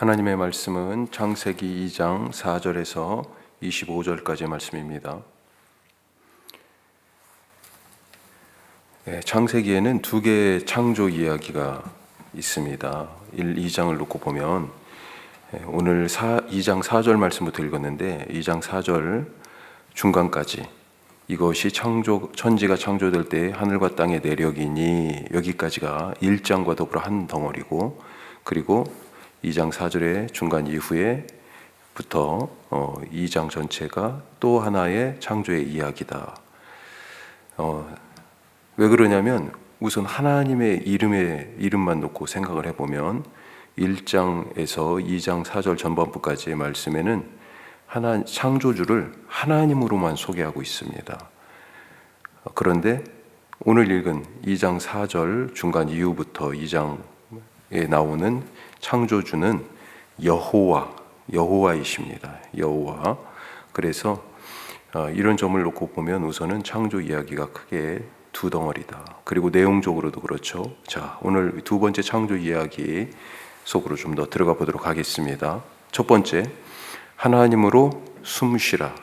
하나님의 말씀은 창세기 2장 4절에서 25절까지의 말씀입니다. 창세기에는 두 개의 창조 이야기가 있습니다. 2장을 놓고 보면 오늘 2장 4절 말씀부터 읽었는데 2장 4절 중간까지 이것이 천지가 창조될 때 하늘과 땅의 내력이니 여기까지가 1장과 더불어 한 덩어리고, 그리고 2장 4절의 중간 이후에부터 2장 전체가 또 하나의 창조의 이야기다. 왜 그러냐면 우선 하나님의 이름만 놓고 생각을 해보면 1장에서 2장 4절 전반부까지의 말씀에는 창조주를 하나님으로만 소개하고 있습니다. 그런데 오늘 읽은 2장 4절 중간 이후부터 2장에 나오는 창조주는 여호와이십니다. 여호와. 그래서 이런 점을 놓고 보면 우선은 창조 이야기가 크게 두 덩어리다. 그리고 내용적으로도 그렇죠. 자, 오늘 두 번째 창조 이야기 속으로 좀 더 들어가 보도록 하겠습니다. 첫 번째, 하나님으로 숨쉬라.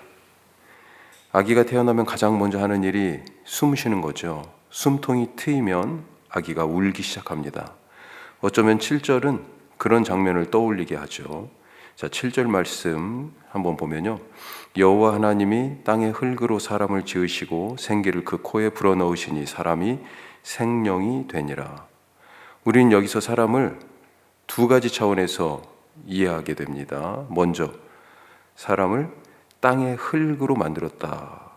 아기가 태어나면 가장 먼저 하는 일이 숨 쉬는 거죠. 숨통이 트이면 아기가 울기 시작합니다. 어쩌면 7절은 그런 장면을 떠올리게 하죠. 자, 7절 말씀 한번 보면요. 여호와 하나님이 땅의 흙으로 사람을 지으시고 생기를 그 코에 불어넣으시니 사람이 생명이 되니라. 우리는 여기서 사람을 두 가지 차원에서 이해하게 됩니다. 먼저 사람을 땅의 흙으로 만들었다.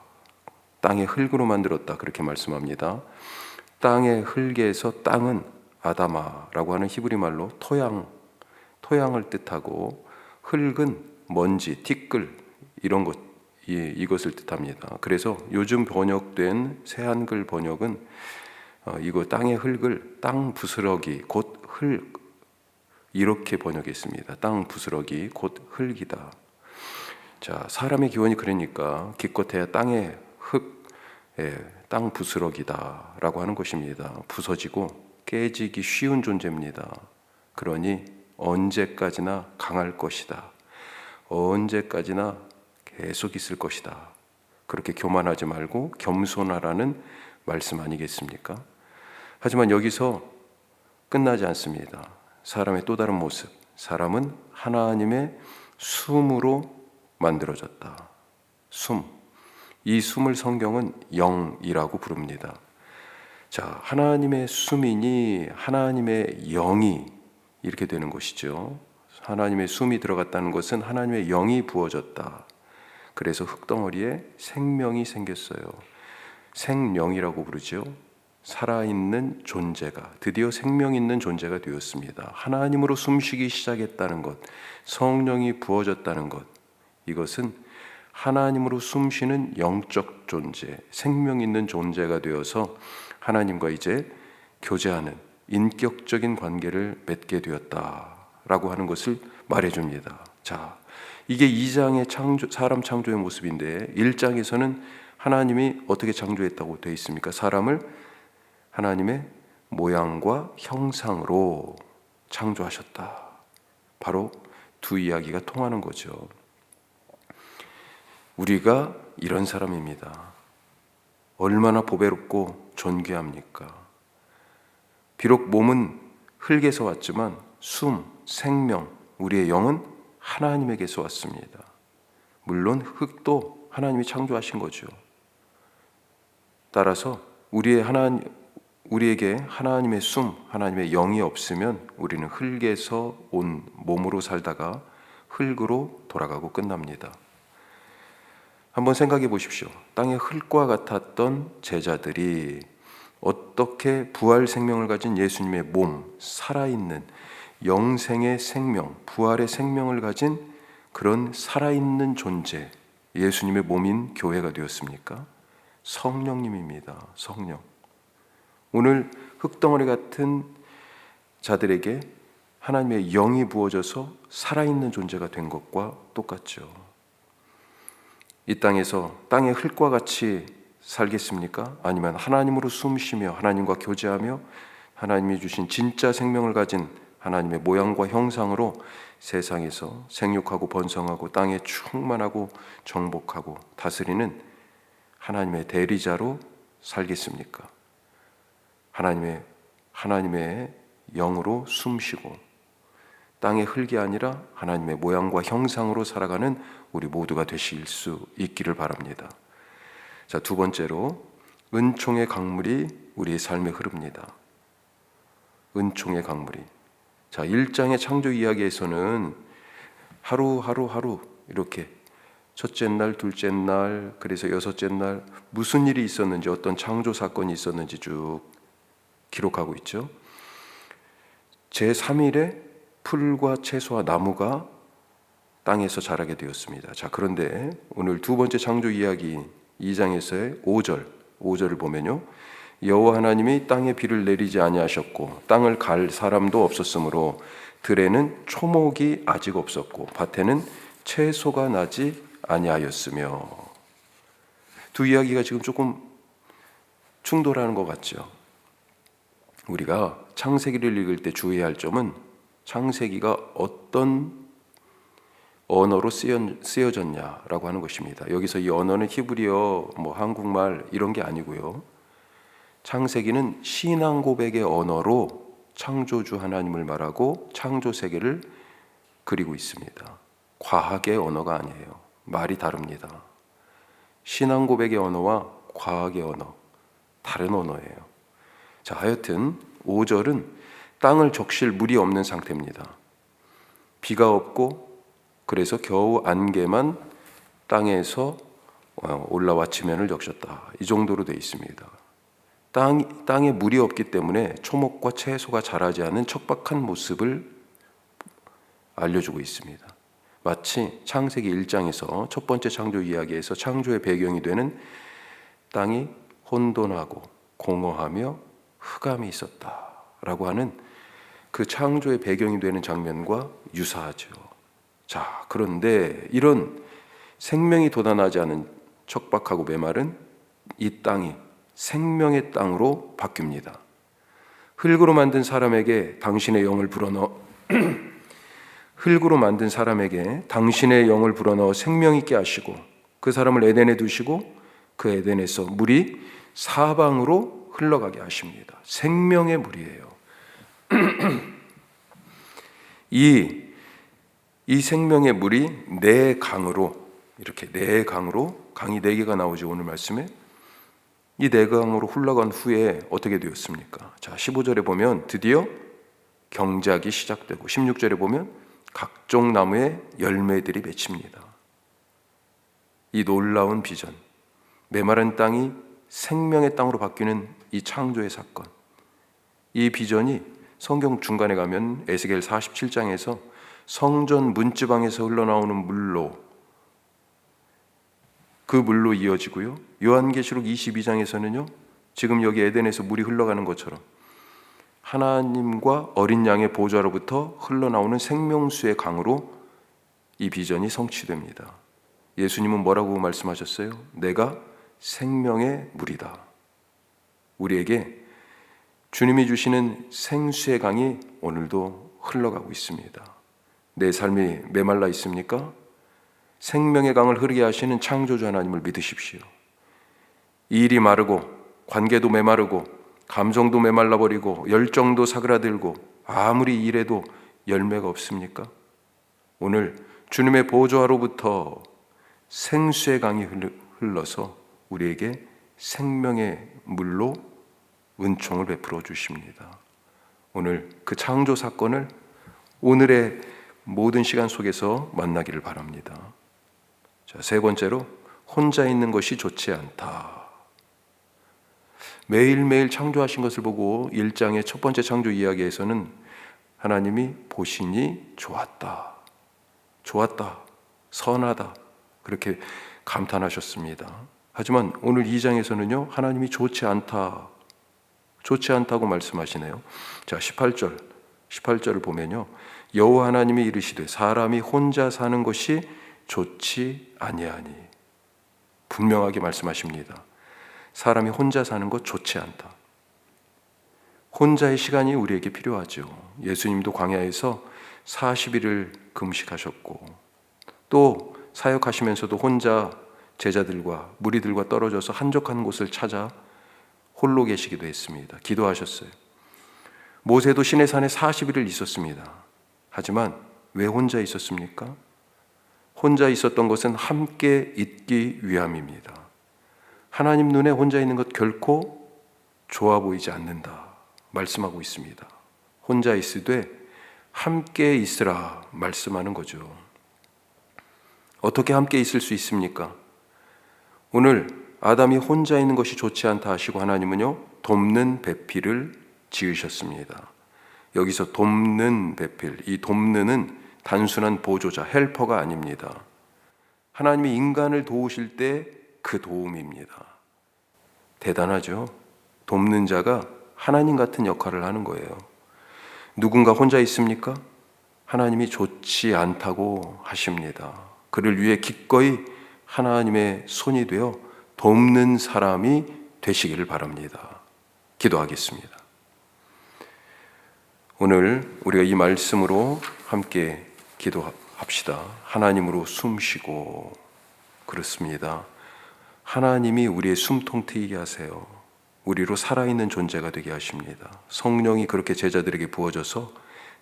땅의 흙으로 만들었다. 그렇게 말씀합니다. 땅의 흙에서 땅은 아다마라고 하는 히브리 말로 토양을 뜻하고, 흙은 먼지, 티끌 이런 것, 이것을 뜻합니다. 그래서 요즘 번역된 새한글 번역은 이거 땅의 흙을 땅 부스러기 곧 흙 이렇게 번역했습니다. 땅 부스러기 곧 흙이다. 자, 사람의 기원이 그러니까 기껏해야 땅의 흙, 땅 부스러기다라고 하는 것입니다. 부서지고 깨지기 쉬운 존재입니다. 그러니 언제까지나 강할 것이다. 언제까지나 계속 있을 것이다. 그렇게 교만하지 말고 겸손하라는 말씀 아니겠습니까? 하지만 여기서 끝나지 않습니다. 사람의 또 다른 모습. 사람은 하나님의 숨으로 만들어졌다. 숨. 이 숨을 성경은 영이라고 부릅니다. 자, 하나님의 숨이니 하나님의 영이 이렇게 되는 것이죠. 하나님의 숨이 들어갔다는 것은 하나님의 영이 부어졌다. 그래서 흙덩어리에 생명이 생겼어요. 생명이라고 부르죠. 살아있는 존재가, 드디어 생명 있는 존재가 되었습니다. 하나님으로 숨쉬기 시작했다는 것, 성령이 부어졌다는 것, 이것은 하나님으로 숨쉬는 영적 존재, 생명 있는 존재가 되어서 하나님과 이제 교제하는 인격적인 관계를 맺게 되었다라고 하는 것을 말해줍니다. 자, 이게 2장의 사람 창조의 모습인데 1장에서는 하나님이 어떻게 창조했다고 되어 있습니까? 사람을 하나님의 모양과 형상으로 창조하셨다. 바로 두 이야기가 통하는 거죠. 우리가 이런 사람입니다. 얼마나 보배롭고 존귀합니까? 비록 몸은 흙에서 왔지만 숨, 생명, 우리의 영은 하나님에게서 왔습니다. 물론 흙도 하나님이 창조하신 거죠. 따라서 우리에게 하나님의 숨, 하나님의 영이 없으면 우리는 흙에서 온 몸으로 살다가 흙으로 돌아가고 끝납니다. 한번 생각해 보십시오. 땅의 흙과 같았던 제자들이 어떻게 부활 생명을 가진 예수님의 몸, 살아있는 영생의 생명, 부활의 생명을 가진 그런 살아있는 존재, 예수님의 몸인 교회가 되었습니까? 성령님입니다. 성령. 오늘 흙덩어리 같은 자들에게 하나님의 영이 부어져서 살아있는 존재가 된 것과 똑같죠. 이 땅에서 땅의 흙과 같이 살겠습니까? 아니면 하나님으로 숨쉬며 하나님과 교제하며 하나님이 주신 진짜 생명을 가진 하나님의 모양과 형상으로 세상에서 생육하고 번성하고 땅에 충만하고 정복하고 다스리는 하나님의 대리자로 살겠습니까? 하나님의 영으로 숨쉬고 땅의 흙이 아니라 하나님의 모양과 형상으로 살아가는 우리 모두가 되실 수 있기를 바랍니다. 자, 두 번째로 은총의 강물이 우리의 삶에 흐릅니다. 은총의 강물이. 자, 1장의 창조 이야기에서는 하루 이렇게 첫째 날, 둘째 날, 그래서 여섯째 날 무슨 일이 있었는지, 어떤 창조 사건이 있었는지 쭉 기록하고 있죠. 제3일에 풀과 채소와 나무가 땅에서 자라게 되었습니다. 자, 그런데 오늘 두 번째 창조 이야기 2장에서의 5절을 보면요. 여호와 하나님이 땅에 비를 내리지 아니하셨고 땅을 갈 사람도 없었으므로 들에는 초목이 아직 없었고 밭에는 채소가 나지 아니하였으며. 두 이야기가 지금 조금 충돌하는 것 같죠. 우리가 창세기를 읽을 때 주의해야 할 점은 창세기가 어떤 언어로 쓰여졌냐라고 하는 것입니다. 여기서 이 언어는 히브리어, 한국말 이런 게 아니고요. 창세기는 신앙 고백의 언어로 창조주 하나님을 말하고 창조 세계를 그리고 있습니다. 과학의 언어가 아니에요. 말이 다릅니다. 신앙 고백의 언어와 과학의 언어, 다른 언어예요. 자, 하여튼 5절은 땅을 적실 물이 없는 상태입니다. 비가 없고 그래서 겨우 안개만 땅에서 올라와 지면을 적셨다. 이 정도로 되어 있습니다. 땅에 물이 없기 때문에 초목과 채소가 자라지 않은 척박한 모습을 알려주고 있습니다. 마치 창세기 1장에서 첫 번째 창조 이야기에서 창조의 배경이 되는 땅이 혼돈하고 공허하며 흑암이 있었다라고 하는 그 창조의 배경이 되는 장면과 유사하죠. 자, 그런데 이런 생명이 돋아나지 않은 척박하고 메마른 이 땅이 생명의 땅으로 바뀝니다. 흙으로 만든 사람에게 당신의 영을 불어넣어 생명 있게 하시고 그 사람을 에덴에 두시고 그 에덴에서 물이 사방으로 흘러가게 하십니다. 생명의 물이에요. 이 생명의 물이 네 강으로, 이렇게 네 강으로, 강이 네 개가 나오죠, 오늘 말씀에. 이 네 강으로 흘러간 후에 어떻게 되었습니까? 자, 15절에 보면 드디어 경작이 시작되고 16절에 보면 각종 나무의 열매들이 맺힙니다. 이 놀라운 비전, 메마른 땅이 생명의 땅으로 바뀌는 이 창조의 사건, 이 비전이 성경 중간에 가면 에스겔 47장에서 성전 문지방에서 흘러나오는 물로, 그 물로 이어지고요. 요한계시록 22장에서는요, 지금 여기 에덴에서 물이 흘러가는 것처럼 하나님과 어린 양의 보좌로부터 흘러나오는 생명수의 강으로 이 비전이 성취됩니다. 예수님은 뭐라고 말씀하셨어요? 내가 생명의 물이다. 우리에게 주님이 주시는 생수의 강이 오늘도 흘러가고 있습니다. 내 삶이 메말라 있습니까? 생명의 강을 흐르게 하시는 창조주 하나님을 믿으십시오. 일이 마르고 관계도 메마르고 감정도 메말라버리고 열정도 사그라들고 아무리 일해도 열매가 없습니까? 오늘 주님의 보좌로부터 생수의 강이 흘러서 우리에게 생명의 물로 은총을 베풀어 주십니다. 오늘 그 창조 사건을 오늘의 모든 시간 속에서 만나기를 바랍니다. 자, 세 번째로 혼자 있는 것이 좋지 않다. 매일매일 창조하신 것을 보고 1장의 첫 번째 창조 이야기에서는 하나님이 보시니 좋았다, 선하다, 그렇게 감탄하셨습니다. 하지만 오늘 2장에서는요, 하나님이 좋지 않다고 말씀하시네요. 자, 18절을 보면요, 여호와 하나님이 이르시되 사람이 혼자 사는 것이 좋지 아니하니. 분명하게 말씀하십니다. 사람이 혼자 사는 것 좋지 않다. 혼자의 시간이 우리에게 필요하죠. 예수님도 광야에서 40일을 금식하셨고 또 사역하시면서도 혼자 제자들과 무리들과 떨어져서 한적한 곳을 찾아 홀로 계시기도 했습니다. 기도하셨어요. 모세도 시내산에 40일을 있었습니다. 하지만 왜 혼자 있었습니까? 혼자 있었던 것은 함께 있기 위함입니다. 하나님 눈에 혼자 있는 것 결코 좋아 보이지 않는다 말씀하고 있습니다. 혼자 있으되 함께 있으라 말씀하는 거죠. 어떻게 함께 있을 수 있습니까? 오늘 아담이 혼자 있는 것이 좋지 않다 하시고 하나님은요, 돕는 배필을 지으셨습니다. 여기서 돕는 배필, 이 돕는은 단순한 보조자, 헬퍼가 아닙니다. 하나님이 인간을 도우실 때 그 도움입니다. 대단하죠? 돕는 자가 하나님 같은 역할을 하는 거예요. 누군가 혼자 있습니까? 하나님이 좋지 않다고 하십니다. 그를 위해 기꺼이 하나님의 손이 되어 돕는 사람이 되시기를 바랍니다. 기도하겠습니다. 오늘 우리가 이 말씀으로 함께 기도합시다. 하나님으로 숨쉬고, 그렇습니다. 하나님이 우리의 숨통 트이게 하세요. 우리로 살아있는 존재가 되게 하십니다. 성령이 그렇게 제자들에게 부어져서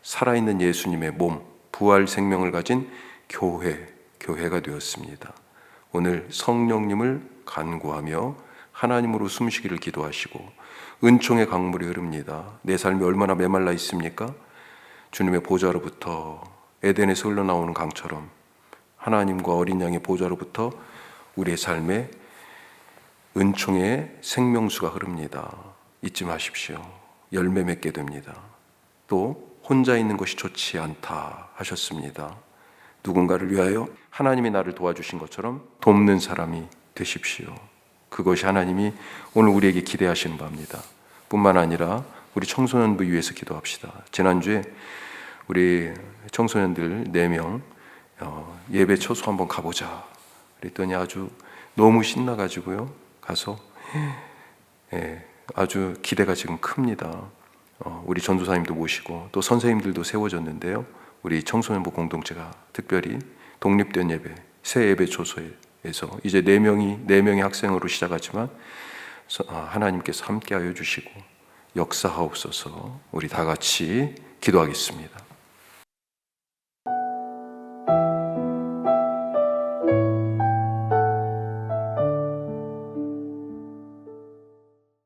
살아있는 예수님의 몸, 부활 생명을 가진 교회가 되었습니다. 오늘 성령님을 간구하며 하나님으로 숨쉬기를 기도하시고, 은총의 강물이 흐릅니다. 내 삶이 얼마나 메말라 있습니까? 주님의 보좌로부터 에덴에서 흘러나오는 강처럼 하나님과 어린 양의 보좌로부터 우리의 삶에 은총의 생명수가 흐릅니다. 잊지 마십시오. 열매 맺게 됩니다. 또 혼자 있는 것이 좋지 않다 하셨습니다. 누군가를 위하여 하나님이 나를 도와주신 것처럼 돕는 사람이 되십시오. 그것이 하나님이 오늘 우리에게 기대하시는 바입니다. 뿐만 아니라 우리 청소년부 위해서 기도합시다. 지난주에 우리 청소년들 4명 예배 처소 한번 가보자 그랬더니 아주 너무 신나가지고요. 가서 아주 기대가 지금 큽니다. 우리 전도사님도 모시고 또 선생님들도 세워졌는데요. 우리 청소년부 공동체가 특별히 독립된 예배, 새 예배 초소에서 이제 4명의 학생으로 시작하지만 하나님께서 함께하여 주시고 역사하옵소서. 우리 다 같이 기도하겠습니다.